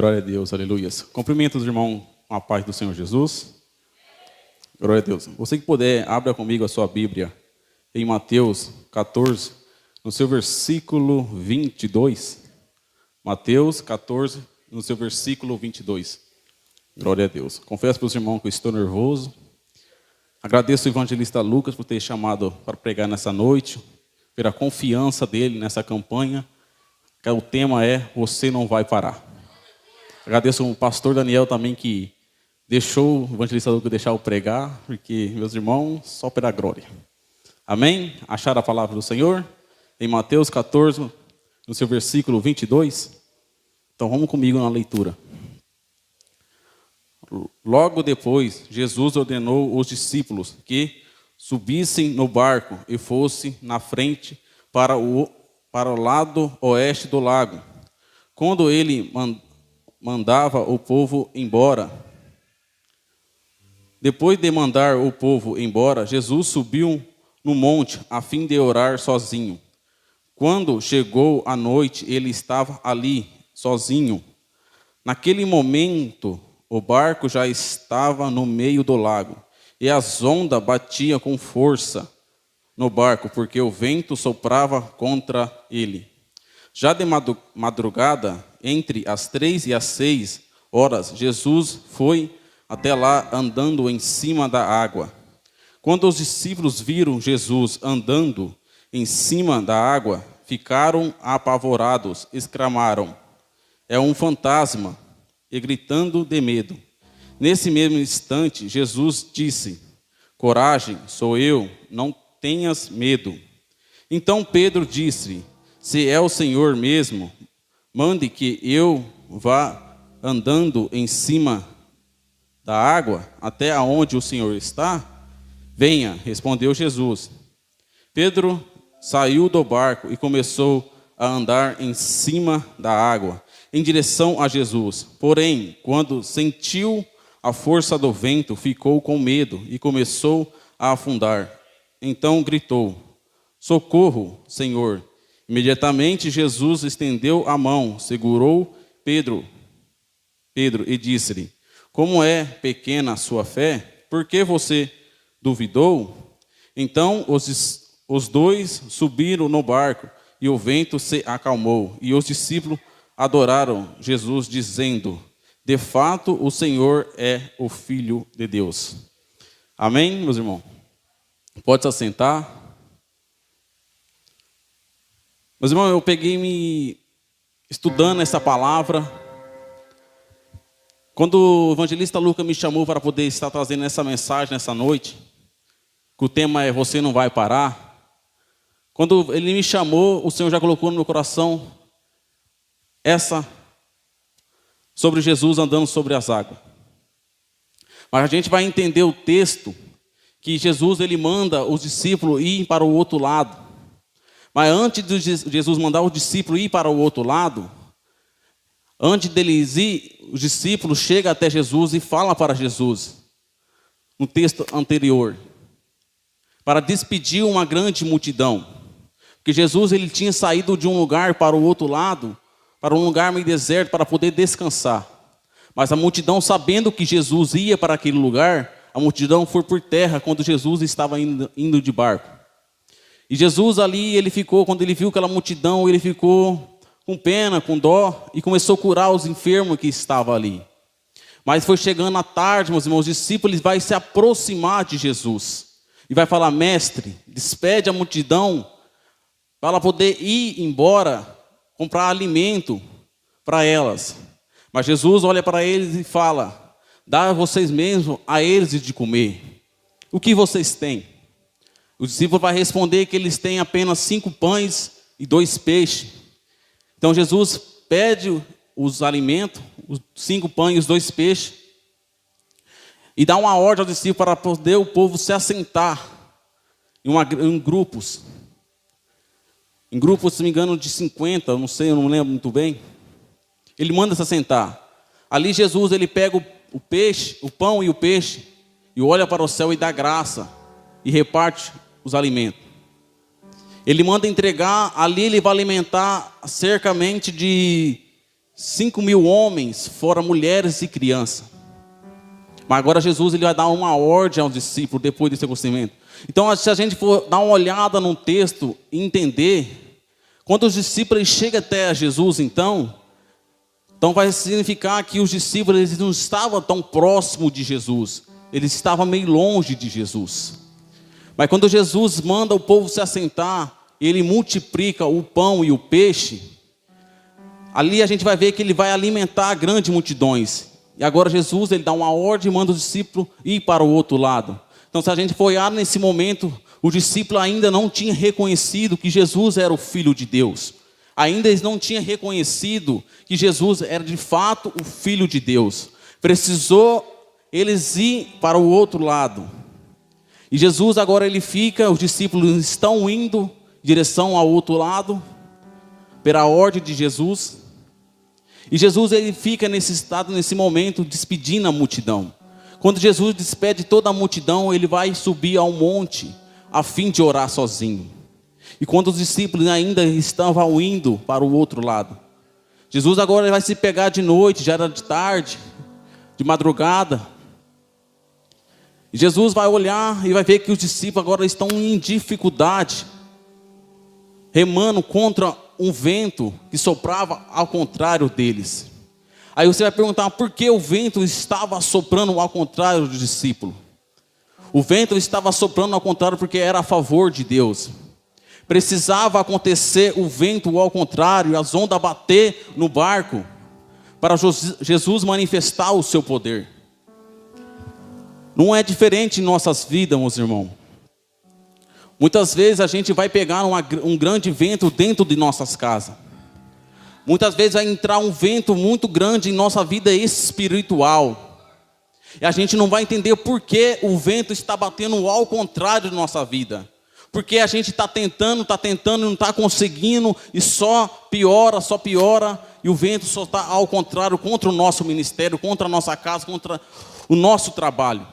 Glória a Deus, aleluia. Cumprimento os irmãos com a paz do Senhor Jesus. Glória a Deus. Você que puder, abra comigo a sua Bíblia em Mateus 14, no seu versículo 22. Mateus 14, no seu versículo 22. Glória a Deus. Confesso para os irmãos que eu estou nervoso. Agradeço ao evangelista Lucas por ter chamado para pregar nessa noite, pela confiança dele nessa campanha, que o tema é Você Não Vai Parar. Agradeço ao pastor Daniel também, que deixou o evangelista Lucas deixar eu pregar, porque, meus irmãos, só pela glória. Amém? Acharam a palavra do Senhor? Em Mateus 14, no seu versículo 22. Então vamos comigo na leitura. Logo depois, Jesus ordenou os discípulos que subissem no barco e fossem na frente para o lado oeste do lago. Quando ele mandava o povo embora, depois de mandar o povo embora, Jesus subiu no monte a fim de orar sozinho. Quando chegou a noite, ele estava ali, sozinho. Naquele momento, o barco já estava no meio do lago, e as ondas batiam com força no barco, porque o vento soprava contra ele. Já de madrugada, entre as 3 e as 6 horas, Jesus foi até lá andando em cima da água. Quando os discípulos viram Jesus andando em cima da água, ficaram apavorados, exclamaram: "É um fantasma!" e gritando de medo. Nesse mesmo instante, Jesus disse: "Coragem, sou eu, não tenhas medo." Então Pedro disse: "Se é o Senhor mesmo, mande que eu vá andando em cima da água até aonde o Senhor está." "Venha", respondeu Jesus. Pedro saiu do barco e começou a andar em cima da água, em direção a Jesus. Porém, quando sentiu a força do vento, ficou com medo e começou a afundar. Então gritou: "Socorro, Senhor!" Imediatamente Jesus estendeu a mão, segurou Pedro e disse-lhe: "Como é pequena a sua fé? Por que você duvidou?" Então os dois subiram no barco e o vento se acalmou. E os discípulos adoraram Jesus, dizendo: "De fato, o Senhor é o Filho de Deus." Amém, meus irmãos? Pode se assentar. Meus irmãos, eu peguei me estudando essa palavra. Quando o evangelista Lucas me chamou para poder estar trazendo essa mensagem nessa noite, que o tema é Você Não Vai Parar. Quando ele me chamou, o Senhor já colocou no meu coração essa sobre Jesus andando sobre as águas. Mas a gente vai entender o texto que Jesus ele manda os discípulos ir para o outro lado. Mas antes de Jesus mandar os discípulos ir para o outro lado, antes deles ir, os discípulos chegam até Jesus e falam para Jesus, no texto anterior, para despedir uma grande multidão. Porque Jesus ele tinha saído de um lugar para o outro lado, para um lugar meio deserto, para poder descansar. Mas a multidão, sabendo que Jesus ia para aquele lugar, a multidão foi por terra quando Jesus estava indo de barco. E Jesus ali, ele ficou, quando ele viu aquela multidão, ele ficou com pena, com dó, e começou a curar os enfermos que estavam ali. Mas foi chegando a tarde, meus irmãos, os discípulos vai se aproximar de Jesus. E vai falar: "Mestre, despede a multidão para ela poder ir embora, comprar alimento para elas." Mas Jesus olha para eles e fala: "Dá vocês mesmos a eles de comer. O que vocês têm?" O discípulo vai responder que eles têm apenas 5 pães e 2 peixes. Então Jesus pede os alimentos, os 5 pães e os 2 peixes, e dá uma ordem ao discípulo para poder o povo se assentar em grupos. Em grupos, se não me engano, de 50, não sei, eu não lembro muito bem. Ele manda se assentar. Ali Jesus ele pega o peixe, o pão e o peixe, e olha para o céu e dá graça, e reparte os alimentos. Ele manda entregar, ali ele vai alimentar cercamente de 5.000 homens, fora mulheres e crianças. Mas agora Jesus ele vai dar uma ordem aos discípulos depois desse acontecimento. Então, se a gente for dar uma olhada no texto e entender, quando os discípulos chegam até Jesus, então vai significar que os discípulos eles não estavam tão próximos de Jesus. Eles estavam meio longe de Jesus. Mas quando Jesus manda o povo se assentar, ele multiplica o pão e o peixe, ali a gente vai ver que ele vai alimentar grandes multidões. E agora Jesus ele dá uma ordem e manda os discípulos ir para o outro lado. Então, se a gente for olhar nesse momento, os discípulos ainda não tinham reconhecido que Jesus era o Filho de Deus. Ainda eles não tinham reconhecido que Jesus era de fato o Filho de Deus. Precisou eles ir para o outro lado. E Jesus agora ele fica, os discípulos estão indo em direção ao outro lado, pela ordem de Jesus. E Jesus ele fica nesse estado, nesse momento, despedindo a multidão. Quando Jesus despede toda a multidão, ele vai subir ao monte, a fim de orar sozinho. E quando os discípulos ainda estavam indo para o outro lado, Jesus agora vai se pegar de noite, já era de tarde, de madrugada. E Jesus vai olhar e vai ver que os discípulos agora estão em dificuldade, remando contra um vento que soprava ao contrário deles. Aí você vai perguntar por que o vento estava soprando ao contrário do discípulo. O vento estava soprando ao contrário porque era a favor de Deus. Precisava acontecer o vento ao contrário, as ondas bater no barco, para Jesus manifestar o seu poder. Não é diferente em nossas vidas, meus irmãos. Muitas vezes a gente vai pegar um grande vento dentro de nossas casas. Muitas vezes vai entrar um vento muito grande em nossa vida espiritual. E a gente não vai entender por que o vento está batendo ao contrário de nossa vida. Porque a gente está tentando e não está conseguindo. E só piora. E o vento só está ao contrário contra o nosso ministério, contra a nossa casa, contra o nosso trabalho.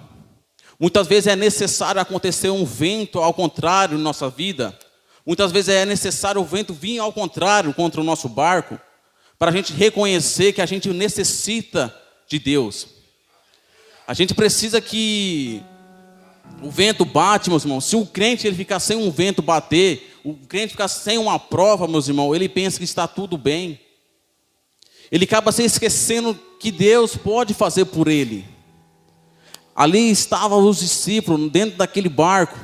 Muitas vezes é necessário acontecer um vento ao contrário em nossa vida. Muitas vezes é necessário o vento vir ao contrário contra o nosso barco, para a gente reconhecer que a gente necessita de Deus. A gente precisa que o vento bate, meus irmãos. Se o crente ele ficar sem um vento bater, o crente ficar sem uma prova, meus irmãos, ele pensa que está tudo bem. Ele acaba se esquecendo que Deus pode fazer por ele. Ali estavam os discípulos dentro daquele barco.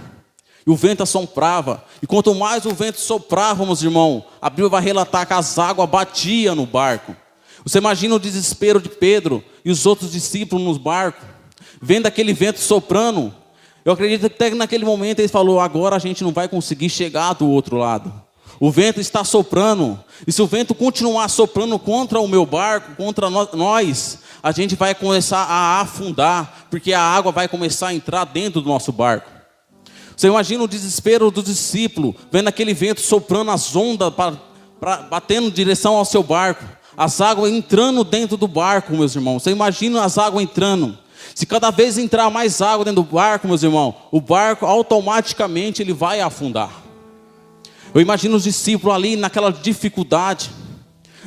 E o vento assoprava. E quanto mais o vento soprava, meus irmãos, a Bíblia vai relatar que as águas batiam no barco. Você imagina o desespero de Pedro e os outros discípulos nos barcos, vendo aquele vento soprando. Eu acredito que até naquele momento eles falaram, agora a gente não vai conseguir chegar do outro lado. O vento está soprando. E se o vento continuar soprando contra o meu barco, contra nós, a gente vai começar a afundar, porque a água vai começar a entrar dentro do nosso barco. Você imagina o desespero dos discípulos, vendo aquele vento soprando as ondas, batendo em direção ao seu barco. As águas entrando dentro do barco, meus irmãos. Você imagina as águas entrando. Se cada vez entrar mais água dentro do barco, meus irmãos, o barco automaticamente ele vai afundar. Eu imagino os discípulos ali naquela dificuldade,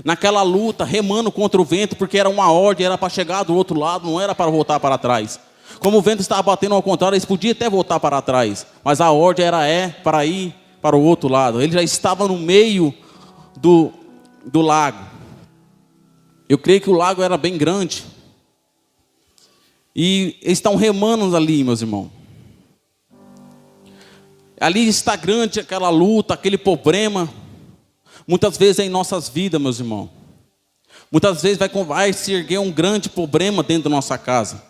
naquela luta, remando contra o vento, porque era uma ordem, era para chegar do outro lado, não era para voltar para trás. Como o vento estava batendo ao contrário, eles podiam até voltar para trás, mas a ordem era para ir para o outro lado. Ele já estava no meio do lago. Eu creio que o lago era bem grande. E eles estão remando ali, meus irmãos. Ali está grande aquela luta, aquele problema. Muitas vezes é em nossas vidas, meus irmãos. Muitas vezes vai se erguer um grande problema dentro da nossa casa.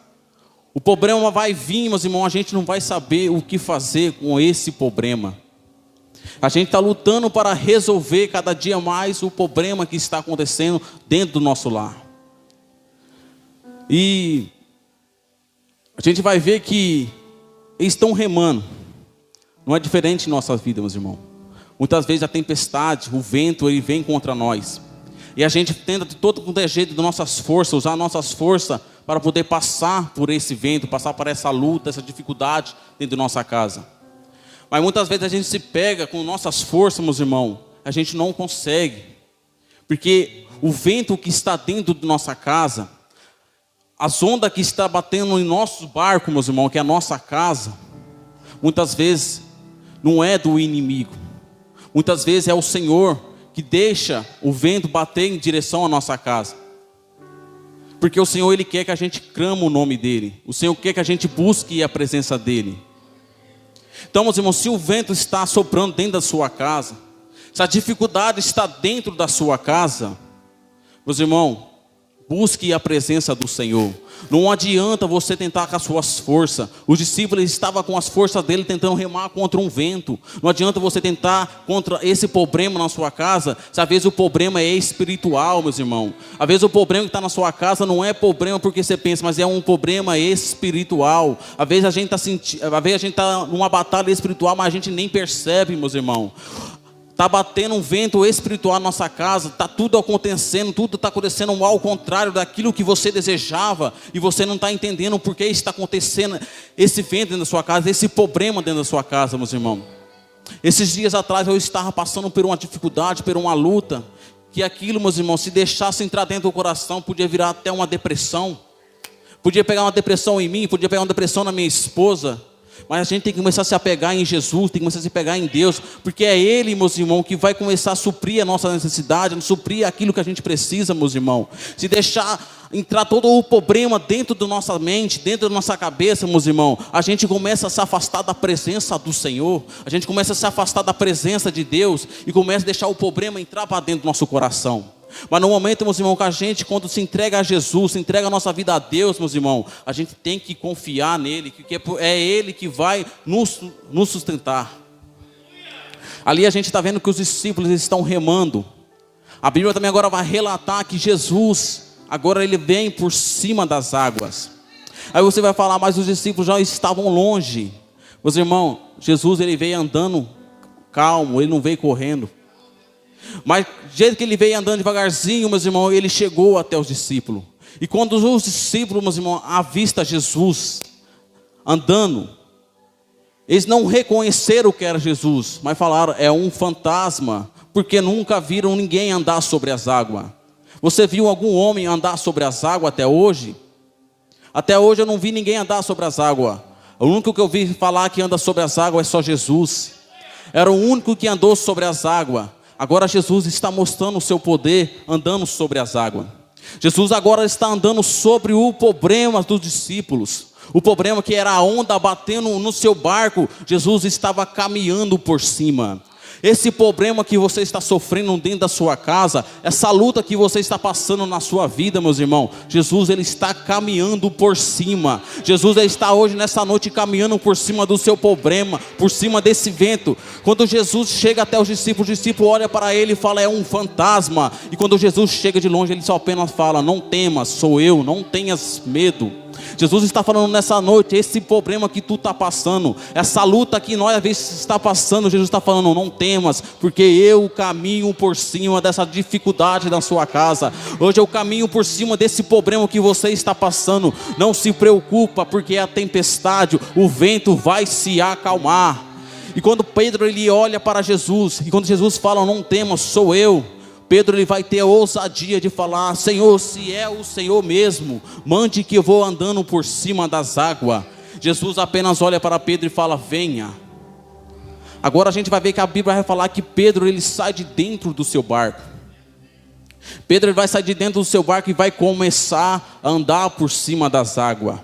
O problema vai vir, meus irmãos, a gente não vai saber o que fazer com esse problema. A gente está lutando para resolver cada dia mais o problema que está acontecendo dentro do nosso lar. E a gente vai ver que eles estão remando. Não é diferente em nossas vidas, meus irmãos. Muitas vezes a tempestade, o vento, ele vem contra nós. E a gente tenta de todo jeito, de nossas forças, usar nossas forças para poder passar por esse vento, passar por essa luta, essa dificuldade dentro da nossa casa. Mas muitas vezes a gente se pega com nossas forças, meus irmãos, a gente não consegue. Porque o vento que está dentro de nossa casa, as ondas que está batendo em nosso barco, meus irmãos, que é a nossa casa, muitas vezes não é do inimigo. Muitas vezes é o Senhor que deixa o vento bater em direção à nossa casa. Porque o Senhor, Ele quer que a gente clame o nome dEle. O Senhor quer que a gente busque a presença dEle. Então, meus irmãos, se o vento está soprando dentro da sua casa, se a dificuldade está dentro da sua casa, meus irmãos, busque a presença do Senhor. Não adianta você tentar com as suas forças. Os discípulos estavam com as forças dele tentando remar contra um vento. Não adianta você tentar contra esse problema na sua casa, se às vezes o problema é espiritual, meus irmãos. Às vezes o problema que está na sua casa não é problema porque você pensa, mas é um problema espiritual. Às vezes a gente está numa batalha espiritual, mas a gente nem percebe, meus irmãos. Está batendo um vento espiritual na nossa casa, está tudo acontecendo, tudo está acontecendo ao contrário daquilo que você desejava, e você não está entendendo por que está acontecendo esse vento dentro da sua casa, esse problema dentro da sua casa, meus irmãos. Esses dias atrás eu estava passando por uma dificuldade, por uma luta, que aquilo, meus irmãos, se deixasse entrar dentro do coração, podia virar até uma depressão, podia pegar uma depressão em mim, podia pegar uma depressão na minha esposa. Mas a gente tem que começar a se apegar em Jesus, tem que começar a se apegar em Deus, porque é Ele, meus irmãos, que vai começar a suprir a nossa necessidade, suprir aquilo que a gente precisa, meus irmãos. Se deixar entrar todo o problema dentro da nossa mente, dentro da nossa cabeça, meus irmãos, a gente começa a se afastar da presença do Senhor, a gente começa a se afastar da presença de Deus, e começa a deixar o problema entrar para dentro do nosso coração. Mas no momento, meus irmãos, que a gente, quando se entrega a Jesus, se entrega a nossa vida a Deus, meus irmãos, a gente tem que confiar nele, que é Ele que vai nos sustentar. Ali a gente está vendo que os discípulos estão remando. A Bíblia também agora vai relatar que Jesus, agora Ele vem por cima das águas. Aí você vai falar, mas os discípulos já estavam longe. Meus irmãos, Jesus Ele veio andando calmo, Ele não veio correndo. Mas do jeito que ele veio andando devagarzinho, meus irmãos, ele chegou até os discípulos. E quando os discípulos, meus irmãos, avistam Jesus andando, eles não reconheceram que era Jesus, mas falaram, é um fantasma, porque nunca viram ninguém andar sobre as águas. Você viu algum homem andar sobre as águas até hoje? Até hoje eu não vi ninguém andar sobre as águas. O único que eu vi falar que anda sobre as águas é só Jesus. Era o único que andou sobre as águas. Agora Jesus está mostrando o seu poder andando sobre as águas. Jesus agora está andando sobre o problema dos discípulos. O problema que era a onda batendo no seu barco, Jesus estava caminhando por cima. Esse problema que você está sofrendo dentro da sua casa, essa luta que você está passando na sua vida, meus irmãos, Jesus Ele está caminhando por cima. Jesus Ele está hoje nessa noite caminhando por cima do seu problema, por cima desse vento. Quando Jesus chega até os discípulos, o discípulo olha para ele e fala, é um fantasma. E quando Jesus chega de longe, ele só apenas fala, não temas, sou eu, não tenhas medo. Jesus está falando nessa noite, esse problema que tu está passando, essa luta que nós às vezes está passando, Jesus está falando, não temas, porque eu caminho por cima dessa dificuldade na sua casa. Hoje eu caminho por cima desse problema que você está passando. Não se preocupa, porque a tempestade, o vento vai se acalmar. E quando Pedro ele olha para Jesus, e quando Jesus fala, não temas, sou eu, Pedro ele vai ter a ousadia de falar, Senhor, se é o Senhor mesmo, mande que eu vou andando por cima das águas. Jesus apenas olha para Pedro e fala, venha. Agora a gente vai ver que a Bíblia vai falar que Pedro ele sai de dentro do seu barco. Pedro ele vai sair de dentro do seu barco e vai começar a andar por cima das águas.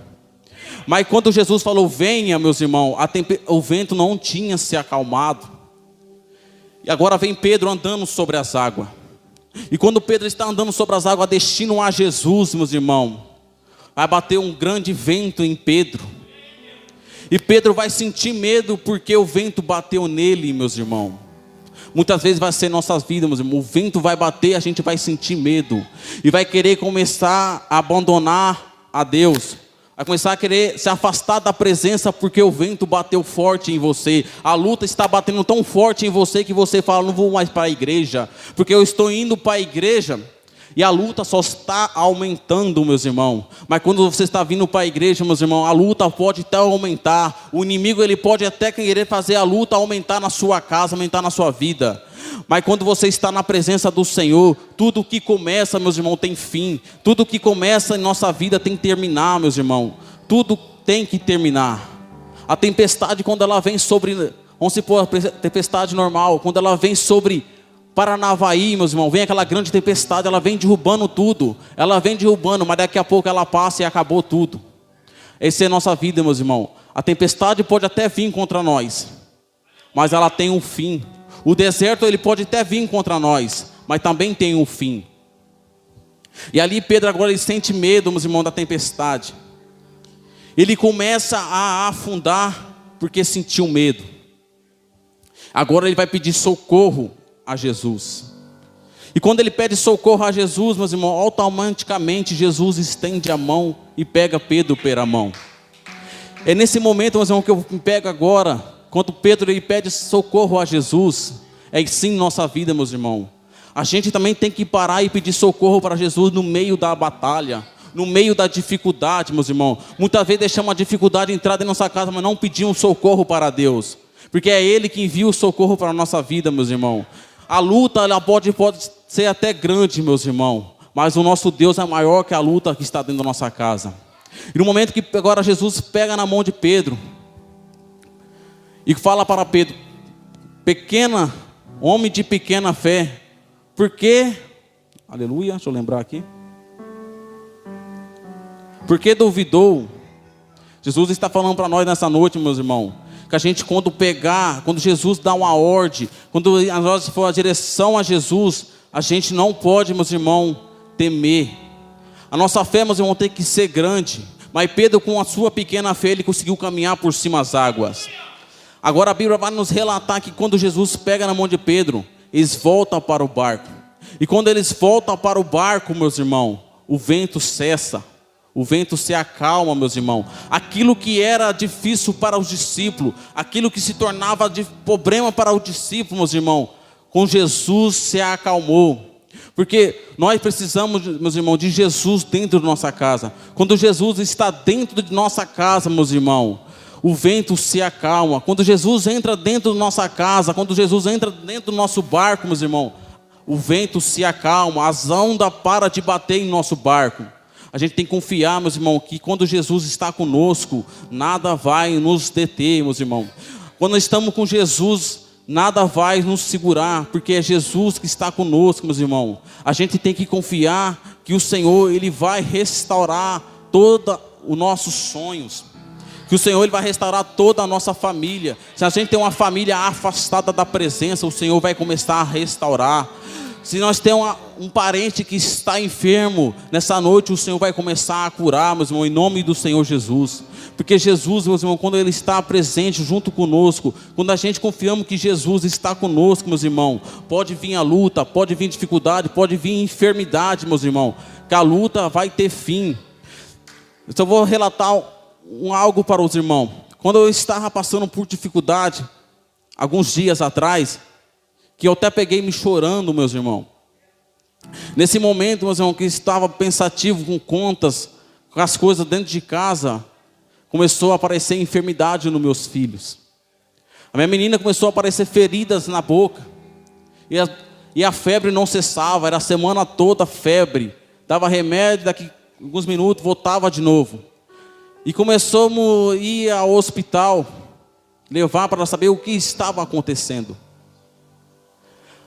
Mas quando Jesus falou, venha, meus irmãos, o vento não tinha se acalmado. E agora vem Pedro andando sobre as águas. E quando Pedro está andando sobre as águas, destino a Jesus, meus irmãos, vai bater um grande vento em Pedro. E Pedro vai sentir medo porque o vento bateu nele, meus irmãos. Muitas vezes vai ser nossas vidas, meus irmãos. O vento vai bater, a gente vai sentir medo. E vai querer começar a abandonar a Deus. Vai começar a querer se afastar da presença porque o vento bateu forte em você. A luta está batendo tão forte em você que você fala, não vou mais para a igreja, porque eu estou indo para a igreja e a luta só está aumentando, meus irmãos. Mas quando você está vindo para a igreja, meus irmãos, a luta pode até aumentar. O inimigo ele pode até querer fazer a luta aumentar na sua casa, aumentar na sua vida. Mas quando você está na presença do Senhor, tudo que começa, meus irmãos, tem fim. Tudo que começa em nossa vida tem que terminar, meus irmãos. Tudo tem que terminar. A tempestade, quando ela vem sobre, vamos supor, a tempestade normal, quando ela vem sobre Paranavaí, meus irmãos, vem aquela grande tempestade, ela vem derrubando tudo. Ela vem derrubando, mas daqui a pouco ela passa e acabou tudo. Essa é a nossa vida, meus irmãos. A tempestade pode até vir contra nós, mas ela tem um fim. O deserto, ele pode até vir contra nós, mas também tem um fim. E ali Pedro agora ele sente medo, meus irmãos, da tempestade. Ele começa a afundar porque sentiu medo. Agora ele vai pedir socorro a Jesus. E quando ele pede socorro a Jesus, meus irmãos, automaticamente Jesus estende a mão e pega Pedro pela mão. É nesse momento, meus irmãos, que eu me pego agora, quando Pedro ele pede socorro a Jesus, é assim nossa vida, meus irmãos. A gente também tem que parar e pedir socorro para Jesus no meio da batalha, no meio da dificuldade, meus irmãos. Muitas vezes deixamos a dificuldade entrar em nossa casa, mas não pedimos socorro para Deus, porque é Ele que envia o socorro para a nossa vida, meus irmãos. A luta ela pode ser até grande, meus irmãos, mas o nosso Deus é maior que a luta que está dentro da nossa casa. E no momento que agora Jesus pega na mão de Pedro e fala para Pedro: homem de pequena fé, por quê? Aleluia, deixa eu lembrar aqui. Por que duvidou? Jesus está falando para nós nessa noite, meus irmãos, que a gente quando Jesus dá uma ordem, quando nós for a direção a Jesus, a gente não pode, meus irmãos, temer. A nossa fé, meus irmãos, tem que ser grande. Mas Pedro, com a sua pequena fé, ele conseguiu caminhar por cima das águas. Agora a Bíblia vai nos relatar que quando Jesus pega na mão de Pedro, eles voltam para o barco. E quando eles voltam para o barco, meus irmãos, o vento cessa. O vento se acalma, meus irmãos. Aquilo que era difícil para os discípulos, aquilo que se tornava de problema para os discípulos, meus irmãos, com Jesus se acalmou. Porque nós precisamos, meus irmãos, de Jesus dentro de nossa casa. Quando Jesus está dentro de nossa casa, meus irmãos, o vento se acalma. Quando Jesus entra dentro de nossa casa, quando Jesus entra dentro do nosso barco, meus irmãos, o vento se acalma, as ondas param de bater em nosso barco. A gente tem que confiar, meus irmãos, que quando Jesus está conosco, nada vai nos deter, meus irmãos. Quando estamos com Jesus, nada vai nos segurar, porque é Jesus que está conosco, meus irmãos. A gente tem que confiar que o Senhor, Ele vai restaurar todos os nossos sonhos. Que o Senhor Ele vai restaurar toda a nossa família. Se a gente tem uma família afastada da presença, o Senhor vai começar a restaurar. Se nós temos um parente que está enfermo, nessa noite o Senhor vai começar a curar, meus irmãos, em nome do Senhor Jesus. Porque Jesus, meus irmãos, quando Ele está presente junto conosco, quando a gente confiamos que Jesus está conosco, meus irmãos, pode vir a luta, pode vir dificuldade, pode vir enfermidade, meus irmãos, que a luta vai ter fim. Eu só vou relatar algo para os irmãos. Quando eu estava passando por dificuldade, alguns dias atrás, que eu até peguei me chorando, meus irmãos. Nesse momento, meus irmãos, que estava pensativo com contas, com as coisas dentro de casa, começou a aparecer enfermidade nos meus filhos. A minha menina começou a aparecer feridas na boca. E a febre não cessava, era a semana toda febre. Dava remédio, daqui a alguns minutos voltava de novo. E começamos a ir ao hospital, levar para saber o que estava acontecendo.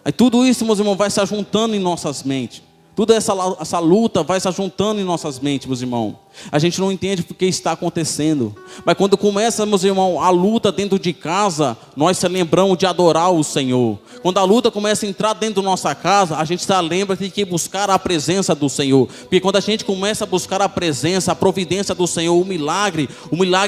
Aí tudo isso, meus irmãos, vai se juntando em nossas mentes. Toda essa luta vai se juntando em nossas mentes, meus irmãos. A gente não entende porque está acontecendo. Mas quando começa, meus irmãos, a luta dentro de casa, nós se lembramos de adorar o Senhor. Quando a luta começa a entrar dentro da nossa casa, a gente se lembra de que buscar a presença do Senhor. Porque quando a gente começa a buscar a presença, a providência do Senhor, o milagre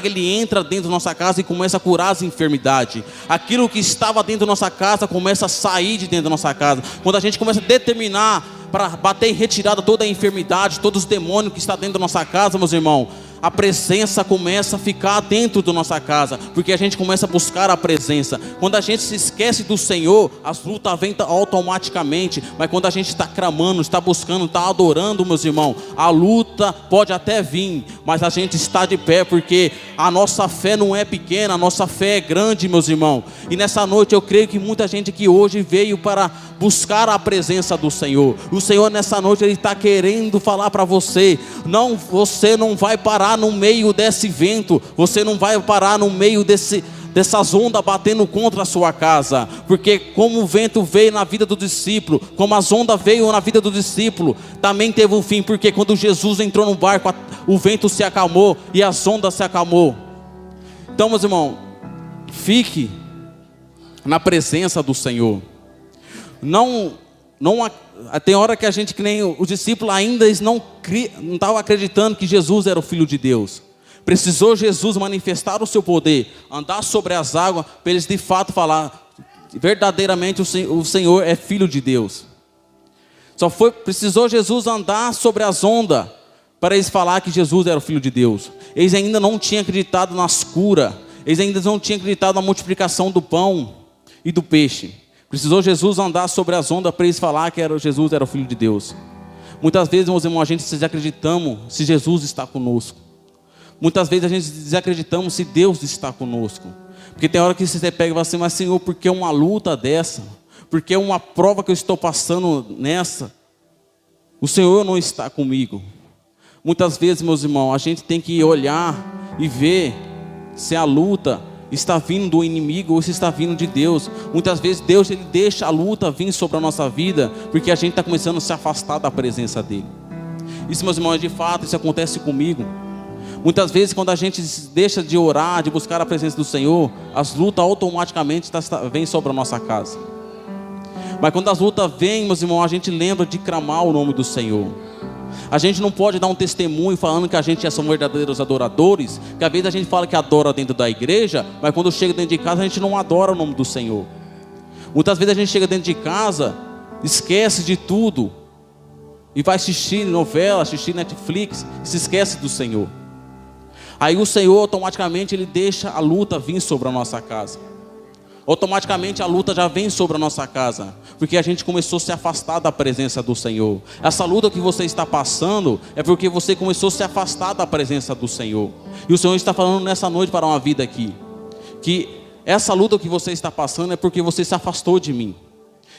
ele entra dentro da nossa casa e começa a curar as enfermidades. Aquilo que estava dentro da nossa casa começa a sair de dentro da nossa casa. Quando a gente começa a determinar para bater em retirada toda a enfermidade, todos os demônios que estão dentro da nossa casa, meus irmãos, a presença começa a ficar dentro da nossa casa, porque a gente começa a buscar a presença. Quando a gente se esquece do Senhor, as lutas vêm automaticamente. Mas quando a gente está clamando, está buscando, está adorando, meus irmãos, a luta pode até vir, mas a gente está de pé, porque a nossa fé não é pequena, a nossa fé é grande, meus irmãos. E nessa noite eu creio que muita gente aqui hoje veio para buscar a presença do Senhor. O Senhor nessa noite Ele está querendo falar para você: não, você não vai parar no meio desse vento, você não vai parar no meio dessas ondas batendo contra a sua casa, porque como o vento veio na vida do discípulo, como as ondas veio na vida do discípulo, também teve um fim, porque quando Jesus entrou no barco, o vento se acalmou e as ondas se acalmou. Então, meus irmãos, fique na presença do Senhor. Tem hora que a gente, que nem os discípulos ainda não estavam acreditando que Jesus era o Filho de Deus. Precisou Jesus manifestar o seu poder, andar sobre as águas, para eles de fato falar: verdadeiramente o Senhor é Filho de Deus. Precisou Jesus andar sobre as ondas, para eles falar que Jesus era o Filho de Deus. Eles ainda não tinham acreditado nas curas, eles ainda não tinham acreditado na multiplicação do pão e do peixe. Precisou Jesus andar sobre as ondas para eles falar que Jesus era o Filho de Deus. Muitas vezes, meus irmãos, a gente desacreditamos se Jesus está conosco. Muitas vezes a gente desacreditamos se Deus está conosco. Porque tem hora que você pega e fala assim: mas Senhor, por que uma luta dessa? Por que uma prova que eu estou passando nessa? O Senhor não está comigo. Muitas vezes, meus irmãos, a gente tem que olhar e ver se a luta está vindo do inimigo ou se está vindo de Deus. Muitas vezes Deus Ele deixa a luta vir sobre a nossa vida, porque a gente está começando a se afastar da presença dEle. Isso, meus irmãos, de fato, isso acontece comigo. Muitas vezes quando a gente deixa de orar, de buscar a presença do Senhor, as lutas automaticamente vêm sobre a nossa casa. Mas quando as lutas vêm, meus irmãos, a gente lembra de clamar o nome do Senhor. A gente não pode dar um testemunho falando que a gente são verdadeiros adoradores, que às vezes a gente fala que adora dentro da igreja, mas quando chega dentro de casa a gente não adora o nome do Senhor. Muitas vezes a gente chega dentro de casa, esquece de tudo e vai assistir novela, assistir Netflix e se esquece do Senhor. Aí o Senhor automaticamente Ele deixa a luta vir sobre a nossa casa. Automaticamente a luta já vem sobre a nossa casa, porque a gente começou a se afastar da presença do Senhor. Essa luta que você está passando é porque você começou a se afastar da presença do Senhor. E o Senhor está falando nessa noite para uma vida aqui, que essa luta que você está passando é porque você se afastou de mim.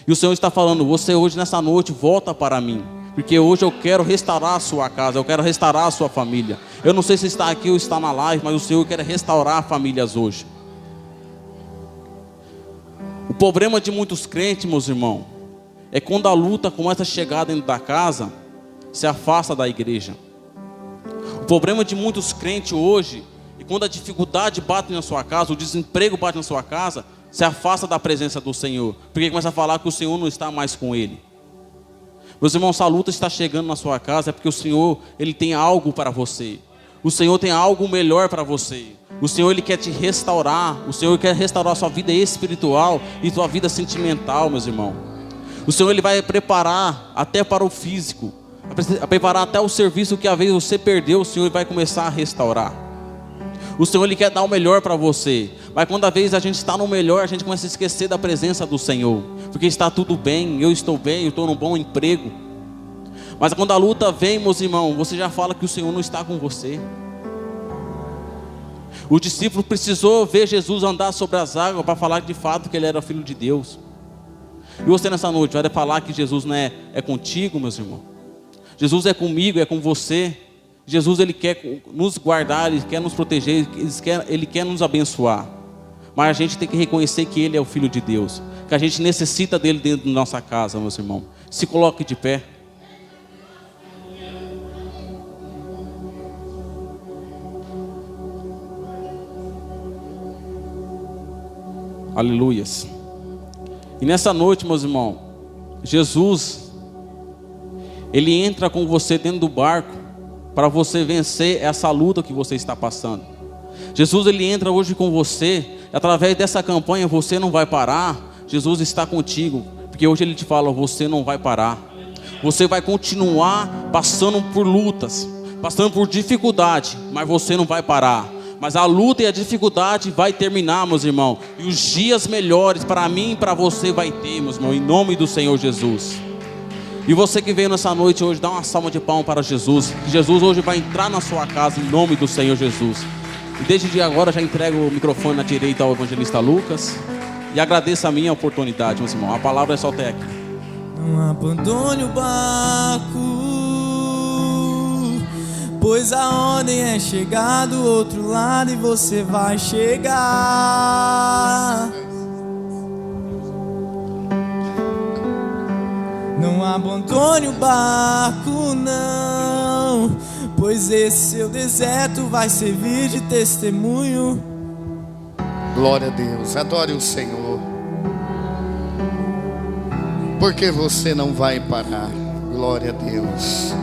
E o Senhor está falando: você hoje nessa noite volta para mim, porque hoje eu quero restaurar a sua casa, eu quero restaurar a sua família. Eu não sei se está aqui ou está na live, mas o Senhor quer restaurar famílias hoje. O problema de muitos crentes, meus irmãos, é quando a luta começa a chegar dentro da casa, se afasta da igreja. O problema de muitos crentes hoje é quando a dificuldade bate na sua casa, o desemprego bate na sua casa, se afasta da presença do Senhor, porque começa a falar que o Senhor não está mais com ele. Meus irmãos, se a luta está chegando na sua casa, é porque o Senhor, Ele tem algo para você. O Senhor tem algo melhor para você. O Senhor, Ele quer te restaurar. O Senhor quer restaurar a sua vida espiritual e sua vida sentimental, meus irmãos. O Senhor, Ele vai preparar até para o físico, a preparar até o serviço que às vezes você perdeu. O Senhor vai começar a restaurar. O Senhor, Ele quer dar o melhor para você. Mas quando às vezes a gente está no melhor, a gente começa a esquecer da presença do Senhor, porque está tudo bem, eu estou bem, eu estou num bom emprego. Mas quando a luta vem, meus irmãos, você já fala que o Senhor não está com você. O discípulo precisou ver Jesus andar sobre as águas para falar de fato que Ele era Filho de Deus. E você nessa noite vai falar que Jesus não é contigo, meus irmãos. Jesus é comigo, é com você. Jesus, Ele quer nos guardar, Ele quer nos proteger, Ele quer nos abençoar. Mas a gente tem que reconhecer que Ele é o Filho de Deus, que a gente necessita dEle dentro da nossa casa, meus irmãos. Se coloque de pé. Aleluias. E nessa noite, meus irmãos, Jesus, Ele entra com você dentro do barco para você vencer essa luta que você está passando. Jesus, Ele entra hoje com você. Através dessa campanha você não vai parar. Jesus está contigo, porque hoje Ele te fala: você não vai parar. Você vai continuar passando por lutas. passando por dificuldade, mas você não vai parar. Mas a luta e a dificuldade vai terminar, meus irmãos. E os dias melhores para mim e para você vai ter, meus irmãos, em nome do Senhor Jesus. E você que veio nessa noite hoje, dá uma salva de palmas para Jesus. Que Jesus hoje vai entrar na sua casa em nome do Senhor Jesus. E desde agora já entrego o microfone na direita ao evangelista Lucas. E agradeço a minha oportunidade, meus irmãos. A palavra é só até aqui. Não abandone o barco, pois a ordem é chegar do outro lado e você vai chegar. Não abandone o barco, não, pois esse seu deserto vai servir de testemunho. Glória a Deus, adore o Senhor. Porque você não vai parar. Glória a Deus.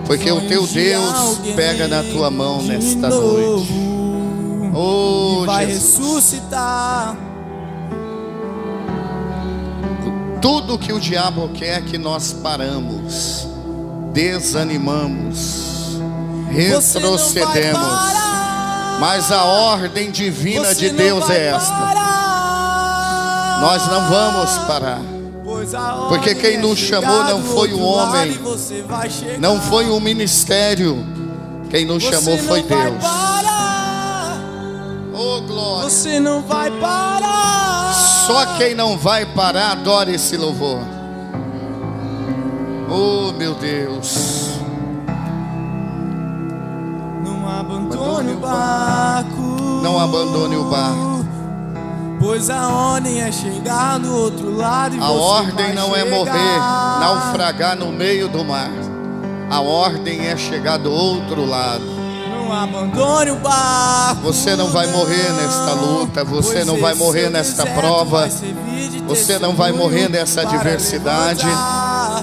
Porque o teu Deus pega na tua mão nesta noite. Oh, vai Jesus. Ressuscitar. Tudo que o diabo quer que nós paramos, desanimamos, retrocedemos. Mas a ordem divina de Deus é esta: nós não vamos parar. Porque quem nos chamou não foi o homem, não foi o ministério. Quem nos chamou foi Deus. Oh, glória. Você não vai parar. Só quem não vai parar adora esse louvor. Oh, meu Deus. Não abandone o barco. Não abandone o barco. Pois a ordem é chegar do outro lado e a ordem não é morrer, naufragar no meio do mar. A ordem é chegar do outro lado. Não abandone o barco. Você não vai morrer nesta luta. Você não vai morrer nesta prova. Você não vai morrer nessa adversidade.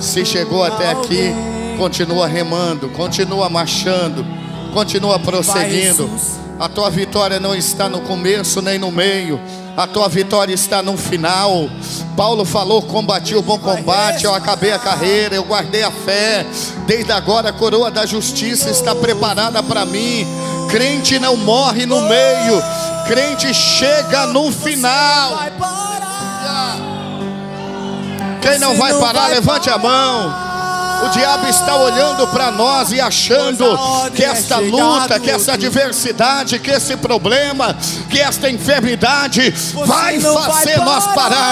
Se chegou até aqui, continua remando, continua marchando, continua prosseguindo. A tua vitória não está no começo nem no meio. A tua vitória está no final. Paulo falou: combati o bom combate, eu acabei a carreira, eu guardei a fé. Desde agora a coroa da justiça está preparada para mim. Crente não morre no meio, crente chega no final. Quem não vai parar, levante a mão. O diabo está olhando para nós e achando que esta luta, que essa adversidade, que esse problema, que esta enfermidade vai fazer nós pararmos.